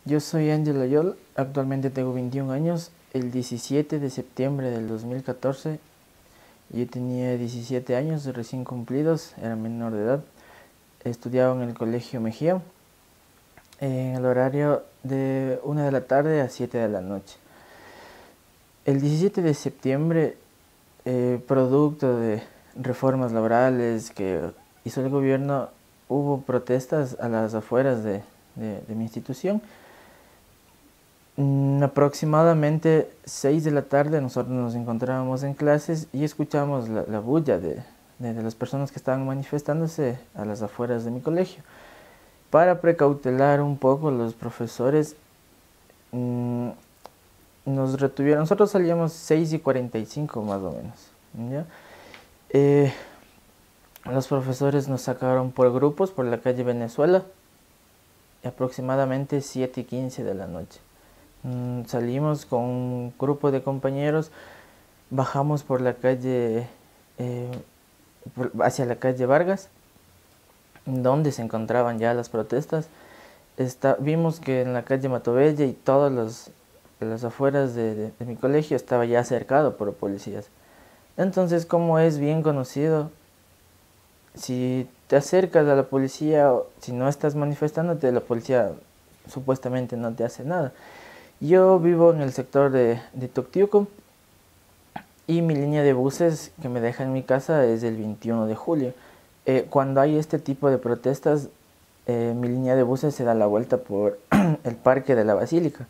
Yo soy Ángel Ayol, actualmente tengo 21 años. El 17 de septiembre del 2014 yo tenía 17 años recién cumplidos, era menor de edad. Estudiaba en el Colegio Mejía en el horario de 1 de la tarde a 7 de la noche. El 17 de septiembre, producto de reformas laborales que hizo el gobierno, hubo protestas a las afueras de mi institución. Aproximadamente 6 de la tarde nosotros nos encontrábamos en clases y escuchamos la bulla de las personas que estaban manifestándose a las afueras de mi colegio. Para precautelar un poco, los profesores nos retuvieron. Nosotros salíamos 6:45 más o menos, ¿ya? Los profesores nos sacaron por grupos por la calle Venezuela, aproximadamente 7:15 de la noche. Salimos con un grupo de compañeros, bajamos por la calle, hacia la calle Vargas, donde se encontraban ya las protestas. Vimos que en la calle Matobella y todas las afueras de mi colegio estaba ya cercado por policías. Entonces, como es bien conocido, si te acercas a la policía o si no estás manifestándote, la policía supuestamente no te hace nada. Yo vivo en el sector de Toctiuco y mi línea de buses que me deja en mi casa es el 21 de julio. Cuando hay este tipo de protestas, mi línea de buses se da la vuelta por el Parque de la Basílica.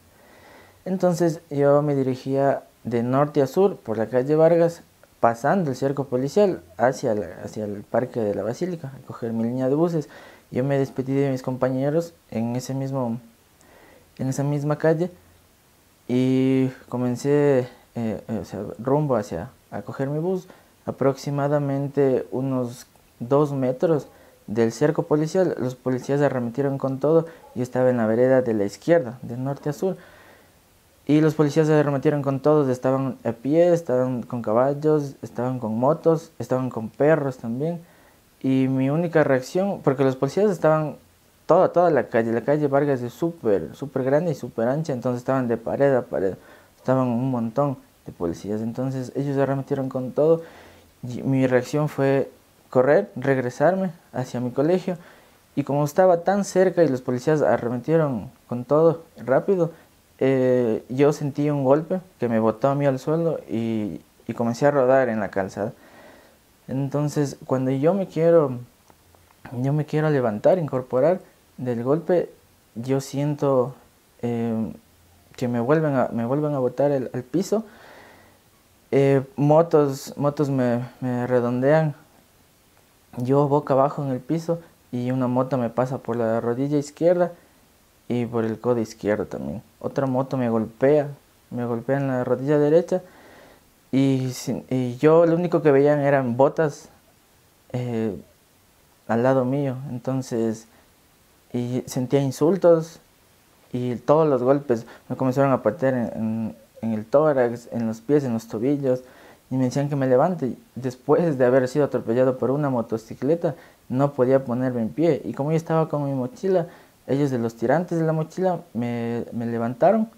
Entonces yo me dirigía de norte a sur por la calle Vargas, pasando el cerco policial hacia el Parque de la Basílica, a coger mi línea de buses. Yo me despedí de mis compañeros en esa misma calle y comencé rumbo a coger mi bus, aproximadamente unos 2 metros del cerco policial. Los policías arremetieron con todo. Yo estaba en la vereda de la izquierda, de norte a sur, y los policías se arremetieron con todos. Estaban a pie, estaban con caballos, estaban con motos, estaban con perros también. Y mi única reacción, porque los policías estaban toda la calle Vargas es súper grande y súper ancha, entonces estaban de pared a pared, estaban un montón de policías. Entonces ellos se arremetieron con todo y mi reacción fue correr, regresarme hacia mi colegio, y como estaba tan cerca y los policías arremetieron con todo rápido, yo sentí un golpe que me botó a mí al suelo y comencé a rodar en la calzada. Entonces cuando yo me quiero levantar, incorporar del golpe, yo siento que me vuelven a botar al piso. Motos me redondean, yo boca abajo en el piso, y una moto me pasa por la rodilla izquierda y por el codo izquierdo también. Otra moto me golpea en la rodilla derecha, y yo lo único que veían eran botas al lado mío. Entonces, y sentía insultos y todos los golpes me comenzaron a patear en el tórax, en los pies, en los tobillos, y me decían que me levante. Después de haber sido atropellado por una motocicleta, no podía ponerme en pie, y como yo estaba con mi mochila, ellos, de los tirantes de la mochila, me levantaron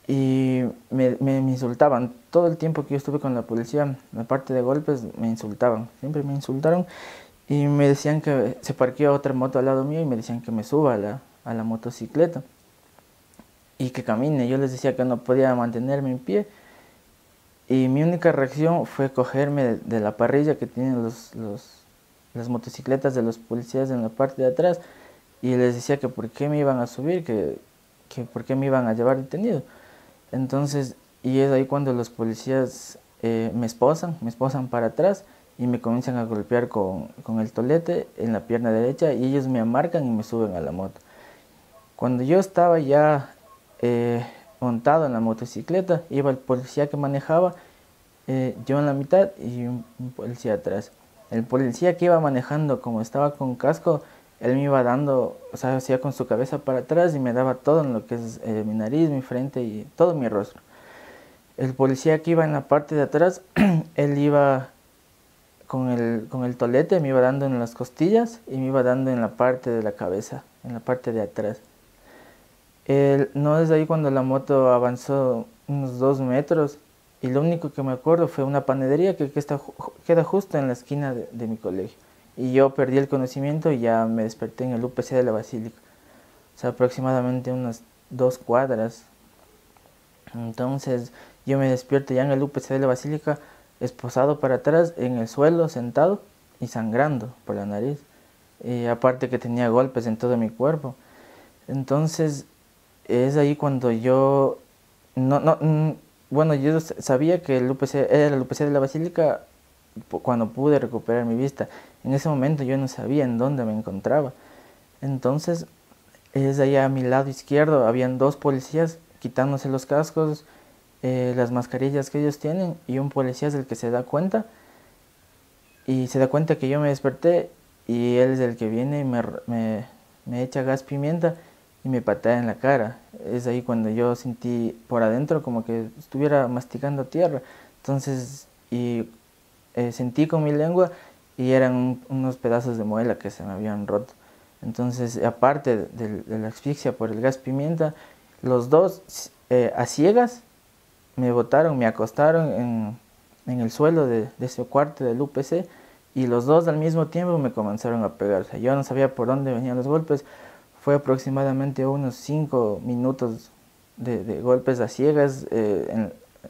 y me insultaban. Todo el tiempo que yo estuve con la policía, aparte de golpes, me insultaban, siempre me insultaron. Y me decían que se parqueó otra moto al lado mío y me decían que me suba a la motocicleta y que camine. Yo les decía que no podía mantenerme en pie, y mi única reacción fue cogerme de la parrilla que tienen las motocicletas de los policías en la parte de atrás, y les decía que por qué me iban a subir, que por qué me iban a llevar detenido. Entonces, y es ahí cuando los policías me esposan para atrás y me comienzan a golpear con el tolete en la pierna derecha, y ellos me amarcan y me suben a la moto. Cuando yo estaba ya montado en la motocicleta, iba el policía que manejaba, yo en la mitad y un policía atrás. El policía que iba manejando, como estaba con casco, él me iba dando, o sea, hacía con su cabeza para atrás y me daba todo en lo que es mi nariz, mi frente y todo mi rostro. El policía que iba en la parte de atrás, él iba con el tolete, me iba dando en las costillas y me iba dando en la parte de la cabeza, en la parte de atrás. No es ahí cuando la moto avanzó unos 2 metros y lo único que me acuerdo fue una panadería queda justo en la esquina de mi colegio. Y yo perdí el conocimiento y ya me desperté en el UPC de la Basílica. O sea, aproximadamente unas 2 cuadras. Entonces yo me despierto ya en el UPC de la Basílica, esposado para atrás, en el suelo, sentado y sangrando por la nariz. Y aparte que tenía golpes en todo mi cuerpo. Entonces es ahí cuando yo, no, no, bueno, yo sabía que el UPC era el UPC de la Basílica cuando pude recuperar mi vista. En ese momento yo no sabía en dónde me encontraba. Entonces es allá a mi lado izquierdo, habían 2 policías quitándose los cascos, las mascarillas que ellos tienen, y un policía es el que se da cuenta, y se da cuenta que yo me desperté, y él es el que viene y me echa gas pimienta y me patea en la cara. Es ahí cuando yo sentí por adentro como que estuviera masticando tierra. Entonces, sentí con mi lengua y eran unos pedazos de muela que se me habían roto. Entonces, aparte de la asfixia por el gas pimienta, los dos a ciegas me botaron, me acostaron en el suelo de ese cuarto del UPC, y los dos al mismo tiempo me comenzaron a pegar. O sea, yo no sabía por dónde venían los golpes. Fue aproximadamente unos 5 minutos de golpes a ciegas.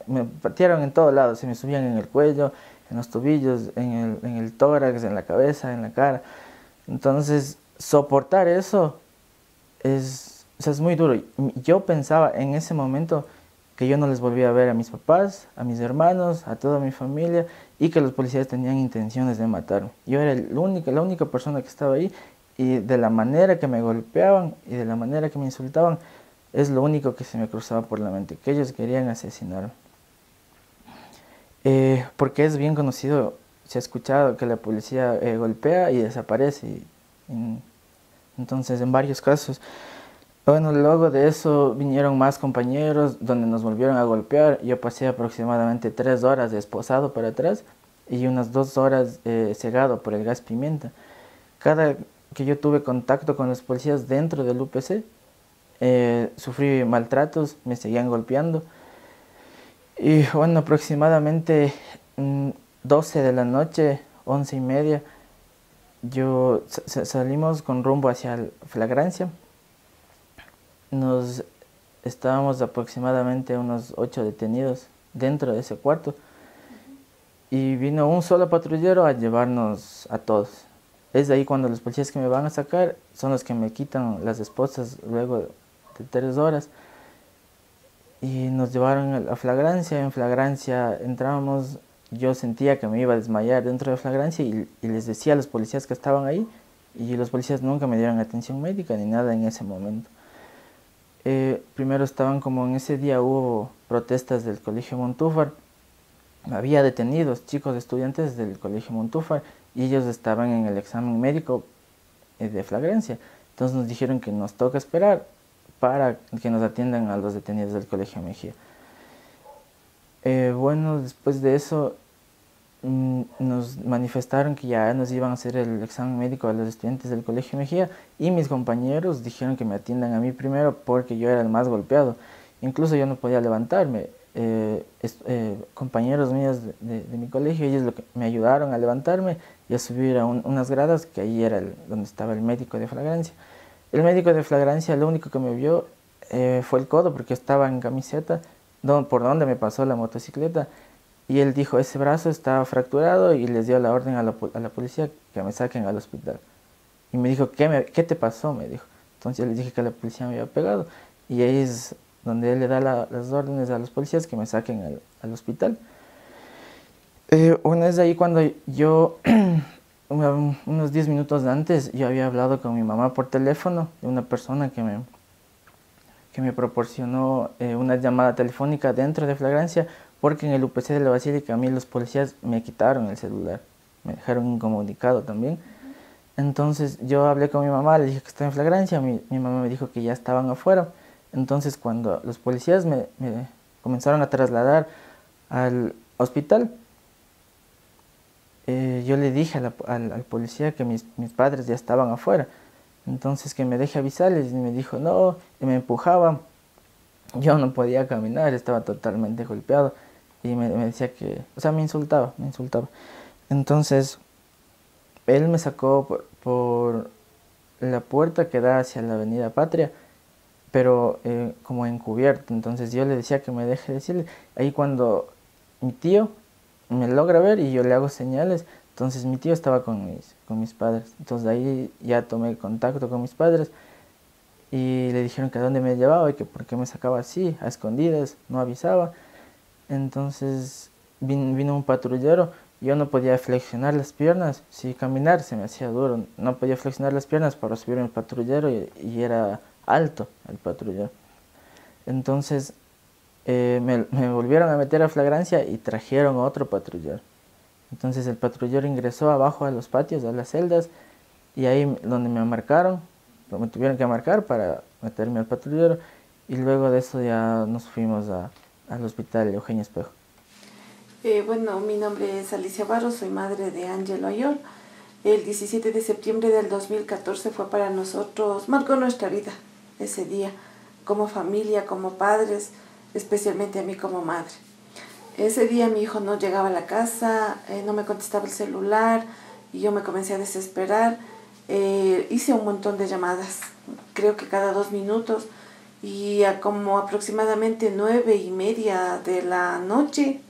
Me patearon en todos lados, se me subían en el cuello, en los tobillos, en el tórax, en la cabeza, en la cara. Entonces, soportar eso o sea, es muy duro. Yo pensaba en ese momento que yo no les volvía a ver a mis papás, a mis hermanos, a toda mi familia, y que los policías tenían intenciones de matarme. Yo era la única persona que estaba ahí, y de la manera que me golpeaban y de la manera que me insultaban, es lo único que se me cruzaba por la mente, que ellos querían asesinarme. Porque es bien conocido, se ha escuchado que la policía golpea y desaparece. Entonces, en varios casos. Bueno, luego de eso vinieron más compañeros donde nos volvieron a golpear. Yo pasé aproximadamente 3 horas de esposado para atrás y unas 2 horas cegado por el gas pimienta. Cada que yo tuve contacto con los policías dentro del UPC, sufrí maltratos, me seguían golpeando. Y bueno, aproximadamente 12 de la noche, 11:30, salimos con rumbo hacia Flagrancia. Nos estábamos aproximadamente unos 8 detenidos dentro de ese cuarto, y vino un solo patrullero a llevarnos a todos. Es ahí cuando los policías que me van a sacar son los que me quitan las esposas luego de 3 horas, y nos llevaron a Flagrancia. En Flagrancia entramos, yo sentía que me iba a desmayar dentro de Flagrancia, y les decía a los policías que estaban ahí, y los policías nunca me dieron atención médica ni nada en ese momento. Primero estaban, como en ese día hubo protestas del Colegio Montúfar, había detenidos chicos estudiantes del Colegio Montúfar, y ellos estaban en el examen médico de Flagrancia. Entonces nos dijeron que nos toca esperar para que nos atiendan a los detenidos del Colegio Mejía. Bueno, después de eso nos manifestaron que ya nos iban a hacer el examen médico a los estudiantes del Colegio Mejía, y mis compañeros dijeron que me atiendan a mí primero porque yo era el más golpeado. Incluso yo no podía levantarme. Compañeros míos de mi colegio, ellos me ayudaron a levantarme y a subir a unas gradas, que ahí era donde estaba el médico de Flagrancia. El médico de Flagrancia lo único que me vio fue el codo, porque estaba en camiseta por donde me pasó la motocicleta. Y él dijo, ese brazo está fracturado, y les dio la orden a la policía que me saquen al hospital. Y me dijo, ¿qué te pasó? Me dijo. Entonces yo les dije que la policía me había pegado, y ahí es donde él le da las órdenes a los policías que me saquen al hospital. Una vez ahí cuando yo, unos 10 minutos antes, yo había hablado con mi mamá por teléfono, de una persona que me proporcionó una llamada telefónica dentro de Flagrancia, porque en el UPC de la Basílica a mí los policías me quitaron el celular, me dejaron incomunicado también. Entonces yo hablé con mi mamá, le dije que estaba en Flagrancia, mi mamá me dijo que ya estaban afuera. Entonces cuando los policías me comenzaron a trasladar al hospital, yo le dije al policía que mis padres ya estaban afuera. Entonces que me deje avisarles y me dijo no, y me empujaba. Yo no podía caminar, estaba totalmente golpeado y me decía que, o sea, me insultaba, me insultaba. Entonces él me sacó por la puerta que da hacia la Avenida Patria, pero como encubierto. Entonces yo le decía que me deje decirle. Ahí cuando mi tío me logra ver y yo le hago señales, entonces mi tío estaba con mis padres. Entonces ahí ya tomé contacto con mis padres y le dijeron que a dónde me llevaba y que por qué me sacaba así, a escondidas, no avisaba. Entonces vino un patrullero. Yo no podía flexionar las piernas, si caminar se me hacía duro, no podía flexionar las piernas para subir el patrullero y era alto el patrullero. Entonces me volvieron a meter a flagrancia y trajeron a otro patrullero. Entonces el patrullero ingresó abajo a los patios, a las celdas, y ahí donde me marcaron, me tuvieron que marcar para meterme al patrullero, y luego de eso ya nos fuimos al hospital Eugenio Espejo. Bueno, mi nombre es Alicia Barros, soy madre de Ángelo Ayol. El 17 de septiembre del 2014 fue para nosotros, marcó nuestra vida ese día, como familia, como padres, especialmente a mí como madre. Ese día mi hijo no llegaba a la casa, no me contestaba el celular y yo me comencé a desesperar. Hice un montón de llamadas, creo que cada 2 minutos, y a como aproximadamente 9:30 de la noche,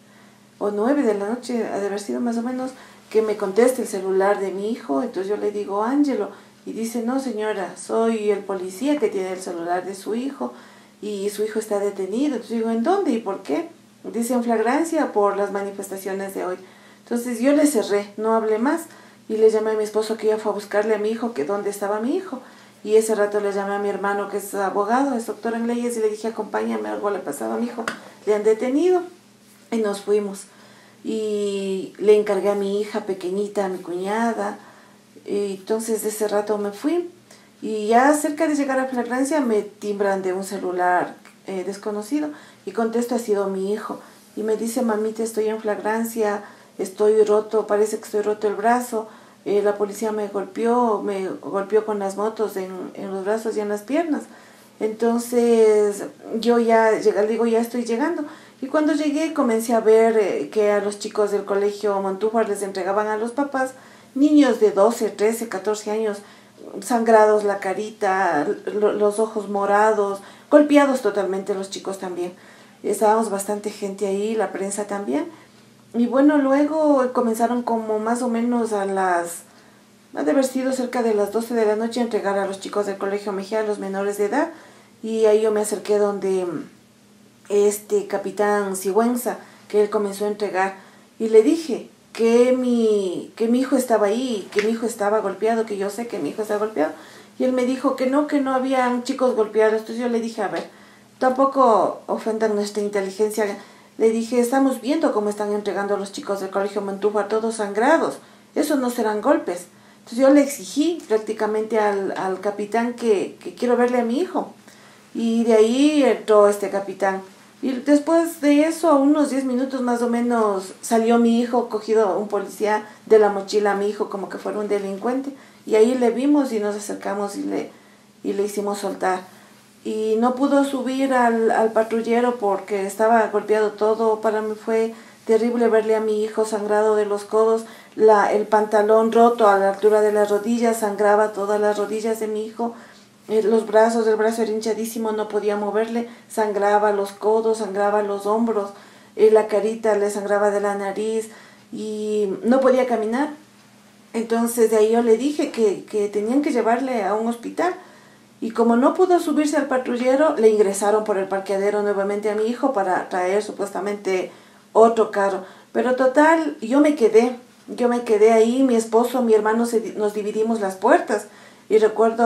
o 9 de la noche, ha de haber sido más o menos, que me conteste el celular de mi hijo. Entonces yo le digo, Ángelo, y dice, no señora, soy el policía que tiene el celular de su hijo y su hijo está detenido. Entonces digo, ¿en dónde y por qué? Dice, en flagrancia por las manifestaciones de hoy. Entonces yo le cerré, no hablé más, y le llamé a mi esposo que ya fue a buscarle a mi hijo, que dónde estaba mi hijo. Y ese rato le llamé a mi hermano, que es abogado, es doctor en leyes, y le dije, acompáñame, algo le pasaba a mi hijo, le han detenido. Y nos fuimos. Y le encargué a mi hija pequeñita, a mi cuñada. Y entonces de ese rato me fui. Y ya cerca de llegar a flagrancia me timbran de un celular desconocido. Y contesto, ha sido mi hijo. Y me dice, mamita, estoy en flagrancia, estoy roto, parece que estoy roto el brazo. La policía me golpeó con las motos en los brazos y en las piernas. Entonces yo ya digo, ya estoy llegando. Y cuando llegué comencé a ver que a los chicos del colegio Montúfar les entregaban a los papás niños de 12, 13, 14 años, sangrados la carita, los ojos morados, golpeados totalmente los chicos también. Estábamos bastante gente ahí, la prensa también. Y bueno, luego comenzaron como más o menos ha de haber sido cerca de las 12 de la noche, a entregar a los chicos del colegio Mejía, a los menores de edad. Y ahí yo me acerqué donde este capitán Sigüenza, que él comenzó a entregar, y le dije que mi hijo estaba ahí, que mi hijo estaba golpeado, que yo sé que mi hijo está golpeado. Y él me dijo que no habían chicos golpeados. Entonces yo le dije, a ver, tampoco ofendan nuestra inteligencia. Le dije, estamos viendo cómo están entregando a los chicos del colegio Montúfar todos sangrados, esos no serán golpes. Entonces yo le exigí prácticamente al capitán que quiero verle a mi hijo. Y de ahí entró este capitán. Y después de eso, a unos 10 minutos más o menos, salió mi hijo, cogido un policía de la mochila a mi hijo como que fuera un delincuente. Y ahí le vimos y nos acercamos y le hicimos soltar. Y no pudo subir al patrullero porque estaba golpeado todo. Para mí fue terrible verle a mi hijo sangrado de los codos, el pantalón roto a la altura de las rodillas, sangraba todas las rodillas de mi hijo. Los brazos, el brazo era hinchadísimo, no podía moverle, sangraba los codos, sangraba los hombros, la carita le sangraba de la nariz y no podía caminar. Entonces de ahí yo le dije que tenían que llevarle a un hospital. Y como no pudo subirse al patrullero, le ingresaron por el parqueadero nuevamente a mi hijo para traer supuestamente otro carro. Pero total, yo me quedé ahí, mi esposo, mi hermano, nos dividimos las puertas. Y recuerdo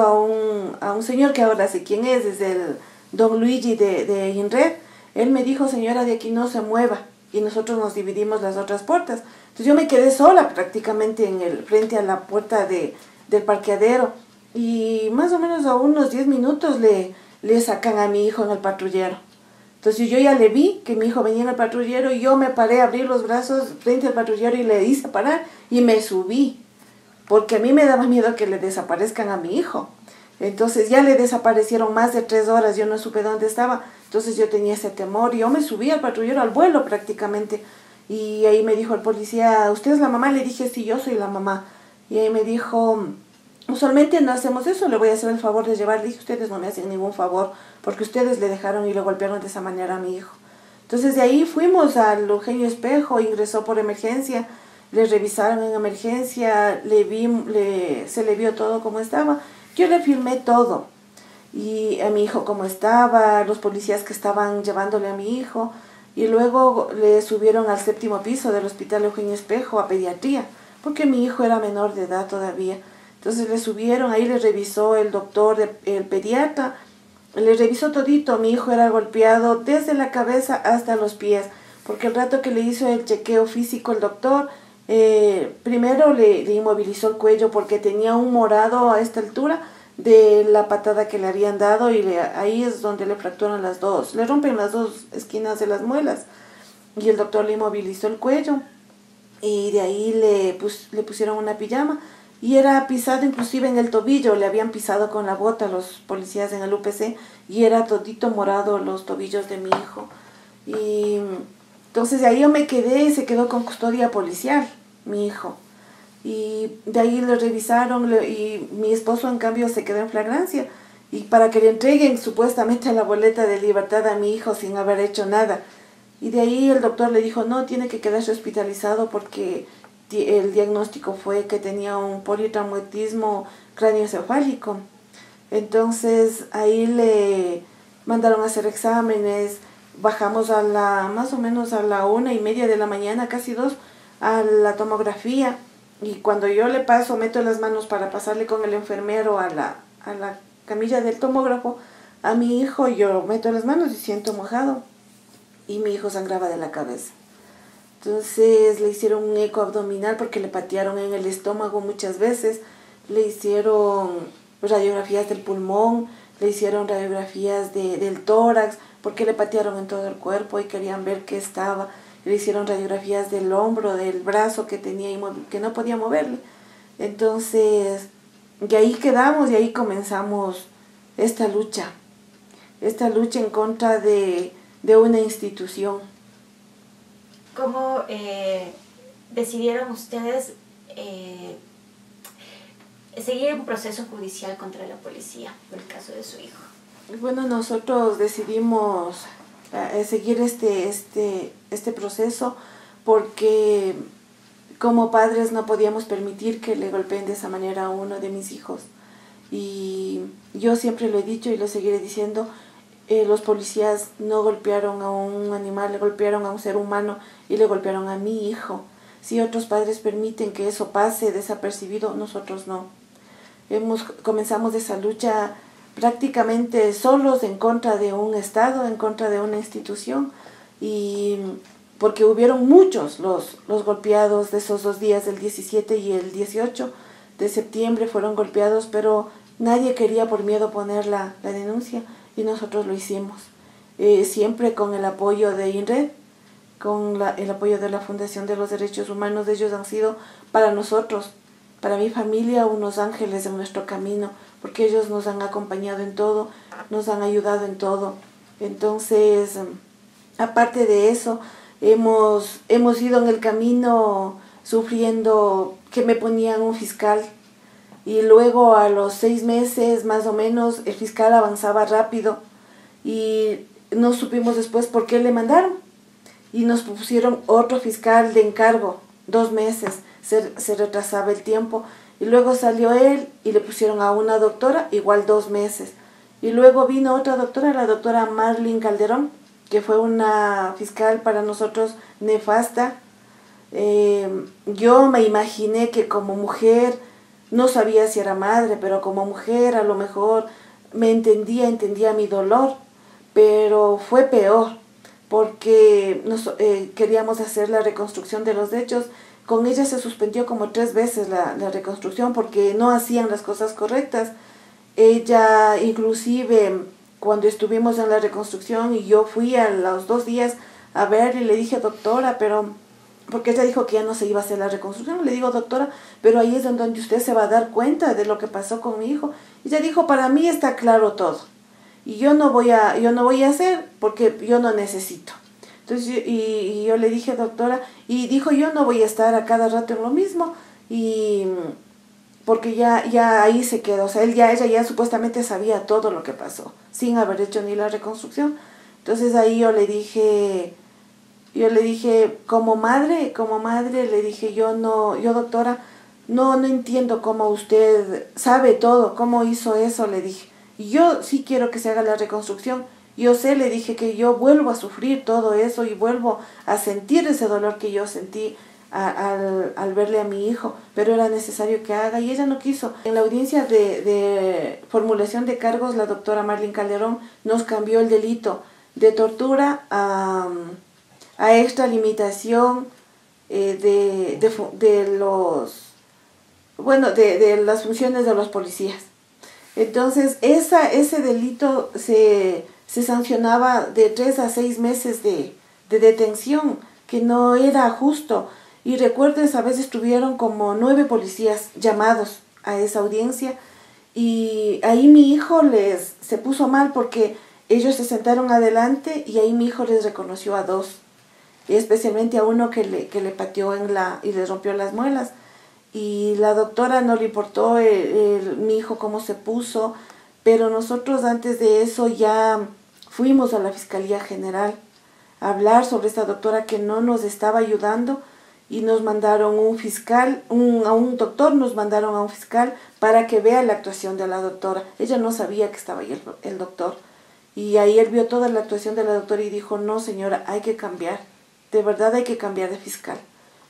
a un señor que ahora sé quién es el don Luigi de INRED. Él me dijo, señora, de aquí no se mueva. Y nosotros nos dividimos las otras puertas. Entonces yo me quedé sola prácticamente frente a la puerta del parqueadero. Y más o menos a unos 10 minutos le sacan a mi hijo en el patrullero. Entonces yo ya le vi que mi hijo venía en el patrullero y yo me paré a abrir los brazos frente al patrullero y le hice parar y me subí. Porque a mí me daba miedo que le desaparezcan a mi hijo. Entonces ya le desaparecieron más de 3 horas, yo no supe dónde estaba, entonces yo tenía ese temor, yo me subí al patrullero al vuelo prácticamente, y ahí me dijo el policía, ¿usted es la mamá? Le dije, sí, yo soy la mamá, y ahí me dijo, usualmente no hacemos eso, le voy a hacer el favor de llevar. Le dije, ustedes no me hacen ningún favor, porque ustedes le dejaron y le golpearon de esa manera a mi hijo. Entonces de ahí fuimos al Eugenio Espejo, ingresó por emergencia, le revisaron en emergencia, se le vio todo como estaba. Yo le filmé todo, y a mi hijo cómo estaba, los policías que estaban llevándole a mi hijo, y luego le subieron al 7º piso del Hospital Eugenio Espejo a pediatría, porque mi hijo era menor de edad todavía. Entonces le subieron, ahí le revisó el doctor, el pediatra, le revisó todito. Mi hijo era golpeado desde la cabeza hasta los pies, porque el rato que le hizo el chequeo físico el doctor, primero le inmovilizó el cuello porque tenía un morado a esta altura de la patada que le habían dado, y ahí es donde le fracturan le rompen las dos esquinas de las muelas, y el doctor le inmovilizó el cuello, y de ahí le pusieron una pijama, y era pisado inclusive en el tobillo, le habían pisado con la bota los policías en el UPC, y era todito morado los tobillos de mi hijo. Y entonces de ahí yo me quedé, se quedó con custodia policial, mi hijo. Y de ahí le revisaron, y mi esposo en cambio se quedó en flagrancia, y para que le entreguen supuestamente la boleta de libertad a mi hijo sin haber hecho nada. Y de ahí el doctor le dijo, no, tiene que quedarse hospitalizado porque el diagnóstico fue que tenía un politraumatismo craneoencefálico. Entonces ahí le mandaron a hacer exámenes, bajamos más o menos a la 1:30 de la mañana, casi 2, a la tomografía. Y cuando yo meto las manos para pasarle con el enfermero a la camilla del tomógrafo, a mi hijo yo meto las manos y siento mojado. Y mi hijo sangraba de la cabeza. Entonces le hicieron un eco abdominal porque le patearon en el estómago muchas veces. Le hicieron radiografías del pulmón, le hicieron radiografías del tórax, porque le patearon en todo el cuerpo y querían ver qué estaba. Le hicieron radiografías del hombro, del brazo que tenía que no podía moverle. Entonces, y ahí quedamos, y ahí comenzamos esta lucha en contra de una institución. ¿Cómo decidieron ustedes seguir un proceso judicial contra la policía por el caso de su hijo? Bueno, nosotros decidimos seguir este proceso porque como padres no podíamos permitir que le golpeen de esa manera a uno de mis hijos. Y yo siempre lo he dicho y lo seguiré diciendo, los policías no golpearon a un animal, le golpearon a un ser humano y le golpearon a mi hijo. Si otros padres permiten que eso pase desapercibido, nosotros no. Comenzamos esa lucha prácticamente solos en contra de un Estado, en contra de una institución, y porque hubieron muchos los golpeados de esos 2 días, el 17 y el 18 de septiembre fueron golpeados, pero nadie quería por miedo poner la denuncia, y nosotros lo hicimos, siempre con el apoyo de INRED, con el apoyo de la Fundación de los Derechos Humanos. Ellos han sido para nosotros, para mi familia, unos ángeles en nuestro camino, porque ellos nos han acompañado en todo, nos han ayudado en todo. Entonces, aparte de eso, hemos ido en el camino sufriendo que me ponían un fiscal, y luego a los 6 meses más o menos el fiscal avanzaba rápido y no supimos después por qué le mandaron, y nos pusieron otro fiscal de encargo. 2 meses se retrasaba el tiempo, y luego salió él y le pusieron a una doctora, igual 2 meses, y luego vino otra doctora, la doctora Marlene Calderón, que fue una fiscal para nosotros nefasta. Yo me imaginé que como mujer, no sabía si era madre, pero como mujer a lo mejor me entendía mi dolor, pero fue peor, porque queríamos hacer la reconstrucción de los hechos. Con ella se suspendió como 3 veces la reconstrucción porque no hacían las cosas correctas. Ella inclusive cuando estuvimos en la reconstrucción y yo fui a los 2 días a ver y le dije, doctora, pero porque ella dijo que ya no se iba a hacer la reconstrucción. Le digo, doctora, pero ahí es en donde usted se va a dar cuenta de lo que pasó con mi hijo. Y ella dijo, para mí está claro todo. Y yo no voy a hacer porque yo no necesito. Entonces, y yo le dije, doctora, y dijo, yo no voy a estar a cada rato en lo mismo. Y porque ya ahí se quedó. O sea, ella ya supuestamente sabía todo lo que pasó, sin haber hecho ni la reconstrucción. Entonces ahí yo le dije, como madre, le dije, yo doctora, no entiendo cómo usted sabe todo, cómo hizo eso, le dije. Y yo sí quiero que se haga la reconstrucción. Yo sé, le dije, que yo vuelvo a sufrir todo eso y vuelvo a sentir ese dolor que yo sentí al verle a mi hijo, pero era necesario que haga, y ella no quiso. En la audiencia de formulación de cargos, la doctora Marlene Calderón nos cambió el delito de tortura a extralimitación de las funciones de los policías. Entonces, ese delito se sancionaba de 3 a 6 meses de detención, que no era justo. Y recuerdo, esa vez estuvieron como 9 policías llamados a esa audiencia, y ahí mi hijo se puso mal porque ellos se sentaron adelante y ahí mi hijo les reconoció a 2, y especialmente a uno que le pateó y le rompió las muelas. Y la doctora no le importó mi hijo cómo se puso, pero nosotros antes de eso ya fuimos a la Fiscalía General a hablar sobre esta doctora que no nos estaba ayudando, y nos mandaron a un doctor para que vea la actuación de la doctora. Ella no sabía que estaba ahí el doctor, y ahí él vio toda la actuación de la doctora y dijo, no señora, hay que cambiar, de verdad hay que cambiar de fiscal.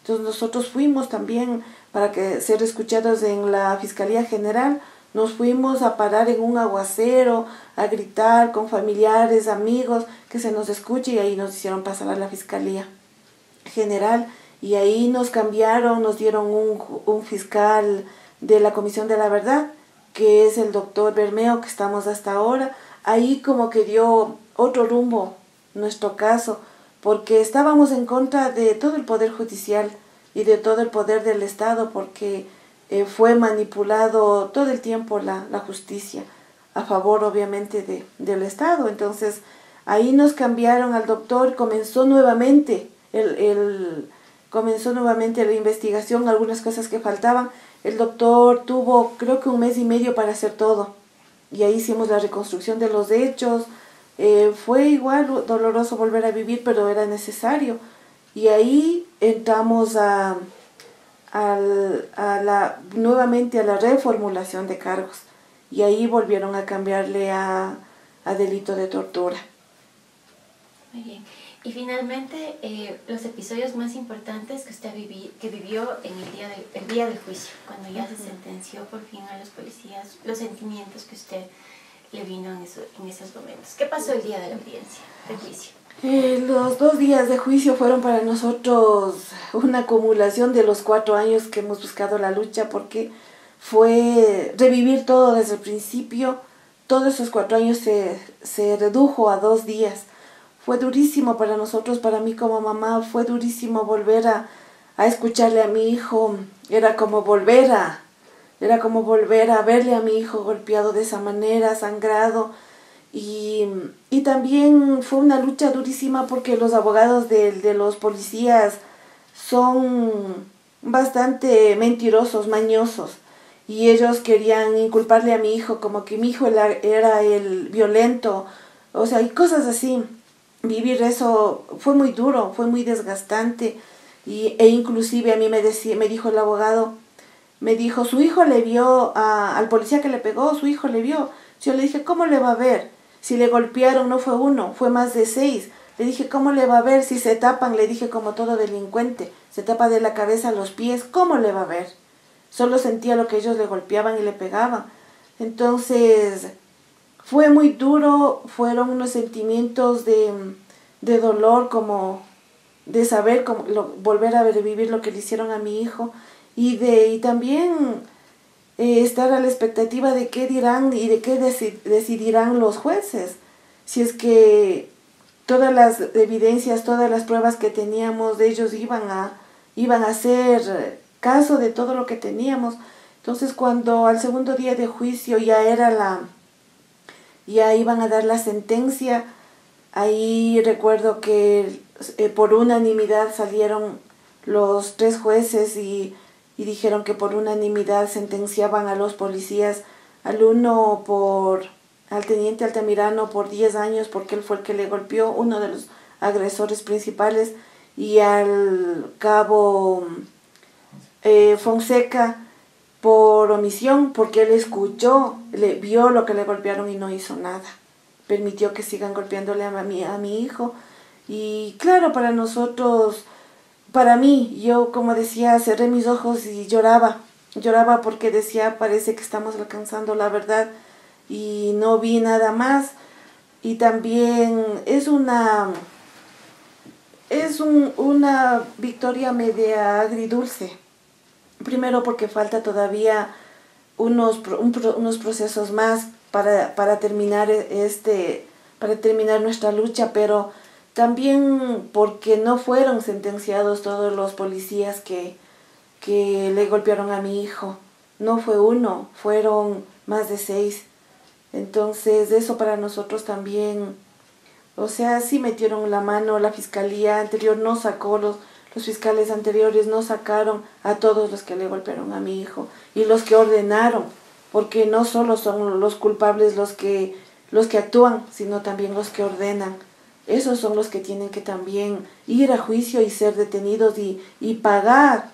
Entonces nosotros fuimos también para ser escuchados en la Fiscalía General. Nos fuimos a parar en un aguacero, a gritar con familiares, amigos, que se nos escuche, y ahí nos hicieron pasar a la Fiscalía General. Y ahí nos cambiaron, nos dieron un fiscal de la Comisión de la Verdad, que es el doctor Bermeo, que estamos hasta ahora. Ahí como que dio otro rumbo nuestro caso, porque estábamos en contra de todo el Poder Judicial y de todo el poder del Estado, porque fue manipulado todo el tiempo la justicia, a favor obviamente del Estado. Entonces ahí nos cambiaron al doctor, comenzó nuevamente la investigación, algunas cosas que faltaban. El doctor tuvo creo que 1 mes y medio para hacer todo, y ahí hicimos la reconstrucción de los hechos. Fue igual doloroso volver a vivir, pero era necesario. Y ahí entramos nuevamente a la reformulación de cargos, y ahí volvieron a cambiarle a delito de tortura. Muy bien. Y finalmente, los episodios más importantes que usted vivió en el día del juicio, cuando ya se sentenció por fin a los policías, los sentimientos que usted le vino en esos momentos. ¿Qué pasó el día de la audiencia, del juicio? Los 2 días de juicio fueron para nosotros una acumulación de los 4 años que hemos buscado la lucha, porque fue revivir todo desde el principio. Todos esos 4 años se redujo a 2 días. Fue durísimo para nosotros, para mí como mamá, fue durísimo volver a escucharle a mi hijo. Era como volver a verle a mi hijo golpeado de esa manera, sangrado. Y también fue una lucha durísima porque los abogados de los policías son bastante mentirosos, mañosos, y ellos querían inculparle a mi hijo como que mi hijo era el violento, o sea, y cosas así. Vivir eso fue muy duro, fue muy desgastante, e inclusive a mí me dijo el abogado, su hijo le vio al policía que le pegó, su hijo le vio. Yo le dije, ¿cómo le va a ver? Si le golpearon no fue 1, fue más de 6. Le dije, ¿cómo le va a ver? Si se tapan, le dije, como todo delincuente, se tapa de la cabeza a los pies, ¿cómo le va a ver? Solo sentía lo que ellos le golpeaban y le pegaban. Entonces fue muy duro, fueron unos sentimientos de dolor, como de saber volver a revivir lo que le hicieron a mi hijo, y también estar a la expectativa de qué dirán y de qué decidirán los jueces, si es que todas las evidencias, todas las pruebas que teníamos de ellos iban iban a hacer caso de todo lo que teníamos. Entonces cuando al segundo día de juicio ya iban a dar la sentencia, ahí recuerdo que por unanimidad salieron los 3 jueces y dijeron que por unanimidad sentenciaban a los policías, al teniente Altamirano por 10 años porque él fue el que le golpeó, uno de los agresores principales, y al cabo Fonseca por omisión porque él vio lo que le golpearon y no hizo nada. Permitió que sigan golpeándole a mi hijo. Y claro, para mí, yo como decía, cerré mis ojos y lloraba porque decía, parece que estamos alcanzando la verdad y no vi nada más. Y también es una victoria media agridulce. Primero porque falta todavía unos procesos más para terminar nuestra lucha, pero también porque no fueron sentenciados todos los policías que le golpearon a mi hijo. No fue uno, fueron más de 6. Entonces eso para nosotros también, o sea, sí metieron la mano. La fiscalía anterior no sacó, los fiscales anteriores no sacaron a todos los que le golpearon a mi hijo y los que ordenaron, porque no solo son los culpables los que actúan, sino también los que ordenan. Esos son los que tienen que también ir a juicio y ser detenidos y pagar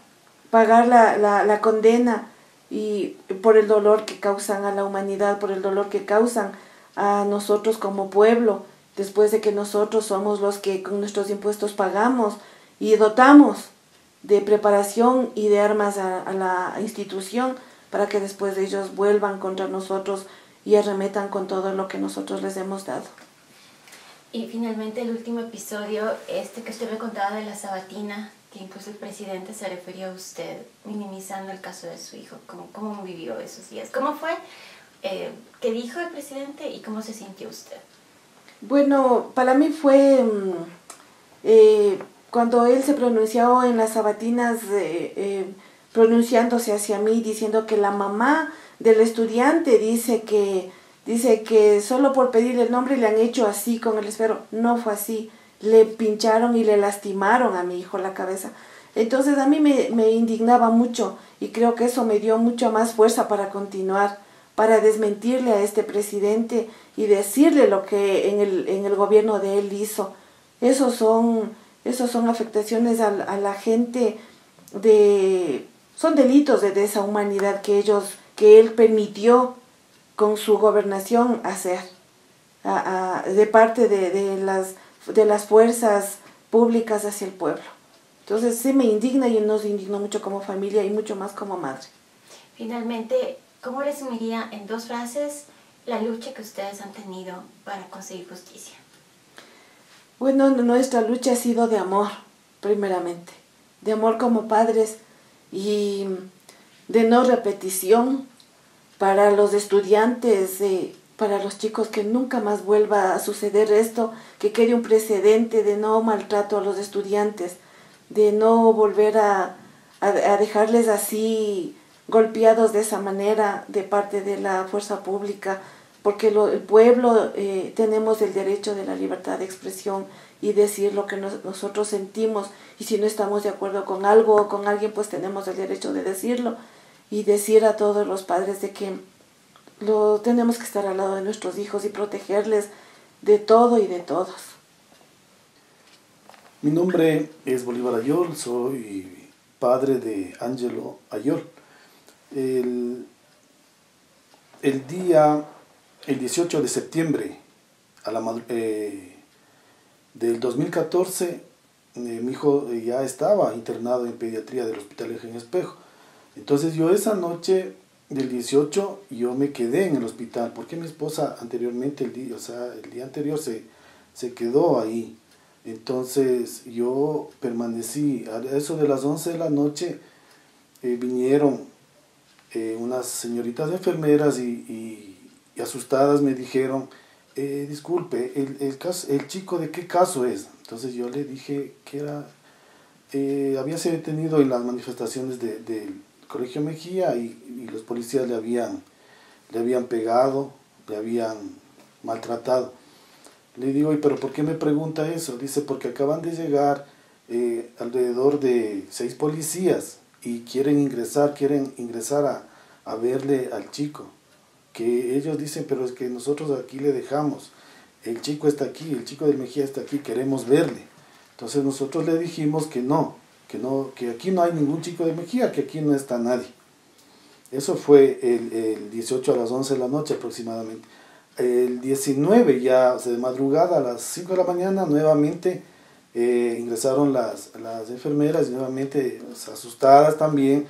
la condena, y por el dolor que causan a la humanidad, por el dolor que causan a nosotros como pueblo, después de que nosotros somos los que con nuestros impuestos pagamos y dotamos de preparación y de armas a la institución para que después ellos vuelvan contra nosotros y arremetan con todo lo que nosotros les hemos dado. Y finalmente el último episodio, que usted me contaba de la sabatina, que incluso el presidente se refirió a usted, minimizando el caso de su hijo. ¿Cómo vivió esos días? ¿Cómo fue? ¿Qué dijo el presidente y cómo se sintió usted? Bueno, para mí fue cuando él se pronunció en las sabatinas, pronunciándose hacia mí, diciendo que la mamá del estudiante dice que solo por pedirle el nombre le han hecho así con el esfero. No fue así. Le pincharon y le lastimaron a mi hijo la cabeza. Entonces a mí me indignaba mucho y creo que eso me dio mucha más fuerza para continuar, para desmentirle a este presidente y decirle lo que en el gobierno de él hizo. Esos son afectaciones a la gente, son delitos de deshumanidad que él permitió con su gobernación hacer de parte de las fuerzas públicas hacia el pueblo. Entonces sí me indigna y nos indignó mucho como familia y mucho más como madre. Finalmente, ¿cómo resumiría en 2 frases la lucha que ustedes han tenido para conseguir justicia? Bueno, nuestra lucha ha sido de amor, primeramente. De amor como padres y de no repetición para los estudiantes, para los chicos, que nunca más vuelva a suceder esto, que quede un precedente de no maltrato a los estudiantes, de no volver a dejarles así golpeados de esa manera de parte de la fuerza pública, porque el pueblo tenemos el derecho de la libertad de expresión y decir lo que nosotros sentimos, y si no estamos de acuerdo con algo o con alguien, pues tenemos el derecho de decirlo y decir a todos los padres de que tenemos que estar al lado de nuestros hijos y protegerles de todo y de todos. Mi nombre es Bolívar Ayol, soy padre de Ángelo Ayol. El 18 de septiembre del 2014, mi hijo ya estaba internado en pediatría del Hospital Eugenio Espejo. Entonces yo esa noche del 18 yo me quedé en el hospital porque mi esposa anteriormente, el día anterior se quedó ahí. Entonces yo permanecí, a eso de las 11 de la noche vinieron unas señoritas enfermeras y asustadas me dijeron, disculpe, el chico, ¿de qué caso es? Entonces yo le dije que era había sido detenido en las manifestaciones del Colegio Mejía y los policías le habían pegado, le habían maltratado. Le digo, ¿y pero por qué me pregunta eso? Dice, porque acaban de llegar alrededor de 6 policías y quieren ingresar a verle al chico. Que ellos dicen, pero es que nosotros aquí le dejamos. El chico está aquí, el chico del Mejía está aquí, queremos verle. Entonces nosotros le dijimos que no, que aquí no hay ningún chico de Mejía, que aquí no está nadie. Eso fue el 18 a las 11 de la noche aproximadamente. El 19 ya de madrugada a las 5 de la mañana nuevamente ingresaron las enfermeras y nuevamente asustadas también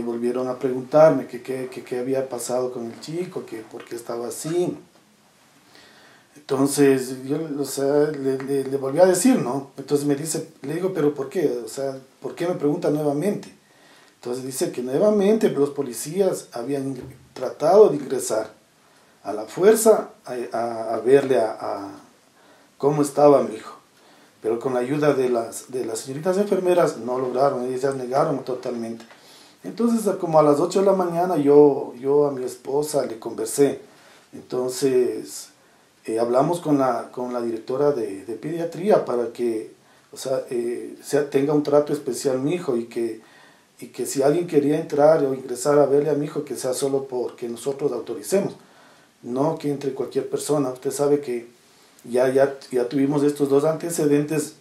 volvieron a preguntarme qué había pasado con el chico, que por qué estaba así. Entonces yo le volví a decir, ¿no? Entonces le digo, pero ¿por qué? O sea, ¿por qué me pregunta nuevamente? Entonces dice que nuevamente los policías habían tratado de ingresar a la fuerza a verle a cómo estaba mi hijo. Pero con la ayuda de las señoritas enfermeras no lograron, ellas negaron totalmente. Entonces como a las 8 de la mañana yo a mi esposa le conversé. Entonces hablamos con la directora de pediatría para que tenga un trato especial mi hijo y que si alguien quería entrar o ingresar a verle a mi hijo, que sea solo porque nosotros autoricemos, no que entre cualquier persona. Usted sabe que ya tuvimos estos 2 antecedentes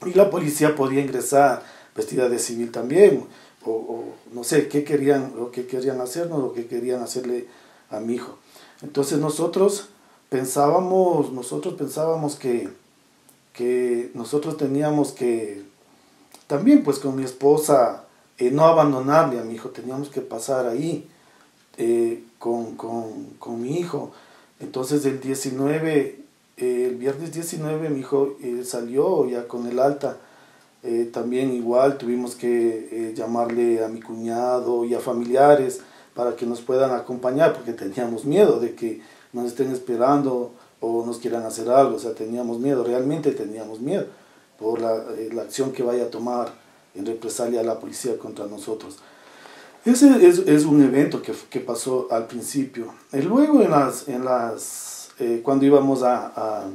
y la policía podía ingresar vestida de civil también, o no sé qué querían hacernos o qué querían hacerle a mi hijo. Entonces nosotros pensábamos que nosotros teníamos que también, pues, con mi esposa no abandonarle a mi hijo, teníamos que pasar ahí con mi hijo. Entonces el viernes 19 mi hijo salió ya con el alta. También igual tuvimos que llamarle a mi cuñado y a familiares para que nos puedan acompañar, porque teníamos miedo de que nos estén esperando o nos quieran hacer algo. O sea, teníamos miedo, realmente teníamos miedo por la acción que vaya a tomar en represalia la policía contra nosotros. Ese es un evento que pasó al principio. Y luego cuando íbamos a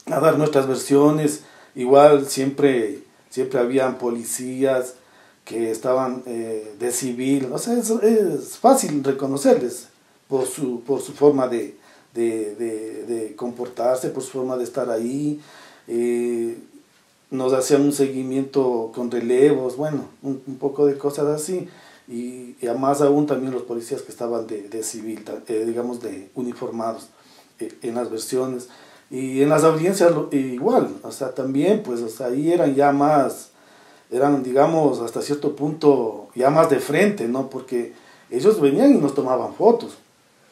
dar nuestras versiones, igual siempre habían policías que estaban de civil. O sea, es fácil reconocerles por su forma de comportarse, por su forma de estar ahí. Nos hacían un seguimiento con relevos, bueno, un poco de cosas así. Y más aún también los policías que estaban de civil, digamos de uniformados en las versiones. Y en las audiencias igual, o sea, también, pues, o sea, ahí eran digamos, hasta cierto punto ya más de frente, ¿no? Porque ellos venían y nos tomaban fotos.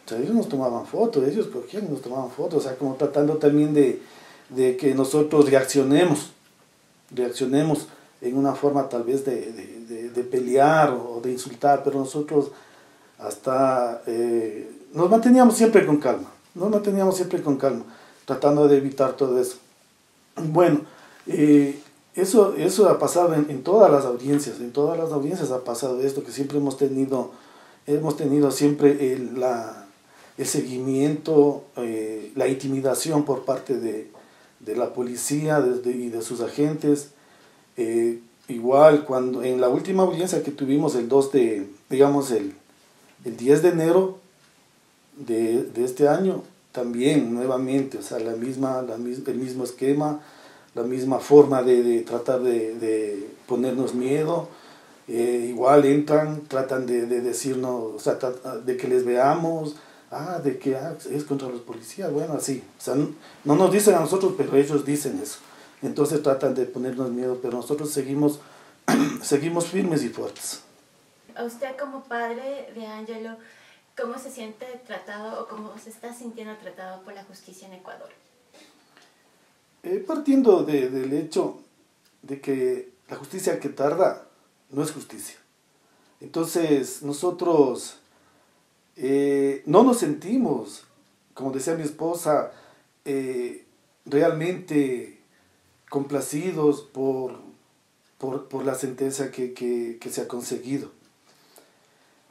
O sea, ellos nos tomaban fotos, ellos cogían y nos tomaban fotos, o sea, como tratando también de que nosotros reaccionemos en una forma tal vez de pelear o de insultar, pero nosotros hasta nos manteníamos siempre con calma, tratando de evitar todo eso. Bueno, eso ha pasado en todas las audiencias ha pasado esto, que siempre hemos tenido siempre el seguimiento, la intimidación por parte de la policía y de sus agentes. Igual cuando en la última audiencia que tuvimos el 10 de enero de este año, también nuevamente, o sea, el mismo esquema, la misma forma de tratar de ponernos miedo. Igual entran, tratan de decirnos, o sea, de que les veamos, de que es contra los policías, bueno, así. O sea, no nos dicen a nosotros, pero ellos dicen eso. Entonces tratan de ponernos miedo, pero nosotros seguimos firmes y fuertes. A usted como padre de Ángelo, ¿cómo se siente tratado o cómo se está sintiendo tratado por la justicia en Ecuador? Partiendo del hecho de que la justicia que tarda no es justicia. Entonces nosotros no nos sentimos, como decía mi esposa, realmente complacidos por la sentencia que se ha conseguido.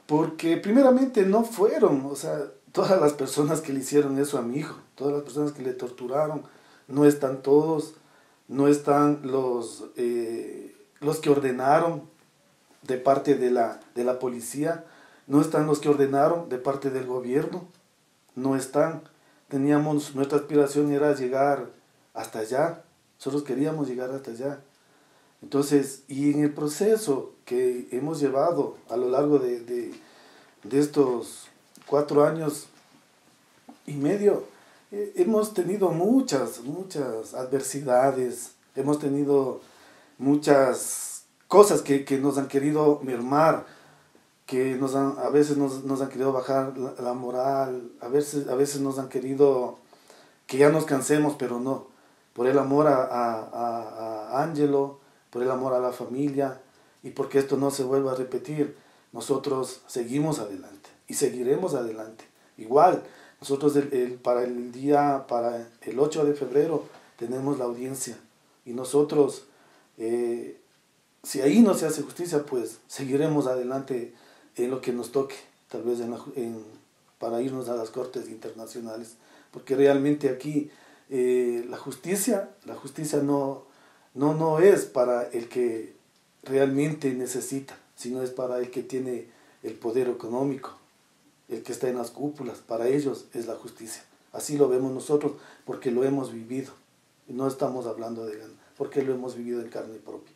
Porque primeramente no fueron, o sea, todas las personas que le hicieron eso a mi hijo, todas las personas que le torturaron, no están todos, no están los que ordenaron de parte de la policía, no están los que ordenaron de parte del gobierno, no están. Nuestra aspiración era llegar hasta allá, nosotros queríamos llegar hasta allá. Entonces, y en el proceso que hemos llevado a lo largo de estos 4 años y medio, hemos tenido muchas adversidades, hemos tenido muchas cosas que nos han querido mermar, que a veces nos han querido bajar la moral, a veces nos han querido que ya nos cansemos, pero no. Por el amor a Ángelo, por el amor a la familia y porque esto no se vuelva a repetir, nosotros seguimos adelante y seguiremos adelante. Igual, nosotros para el 8 de febrero tenemos la audiencia y nosotros, si ahí no se hace justicia, pues seguiremos adelante en lo que nos toque, tal vez para irnos a las cortes internacionales, porque realmente aquí la justicia no es para el que realmente necesita, sino es para el que tiene el poder económico, el que está en las cúpulas. Para ellos es la justicia. Así lo vemos nosotros, porque lo hemos vivido. No estamos hablando de ganar, porque lo hemos vivido en carne propia.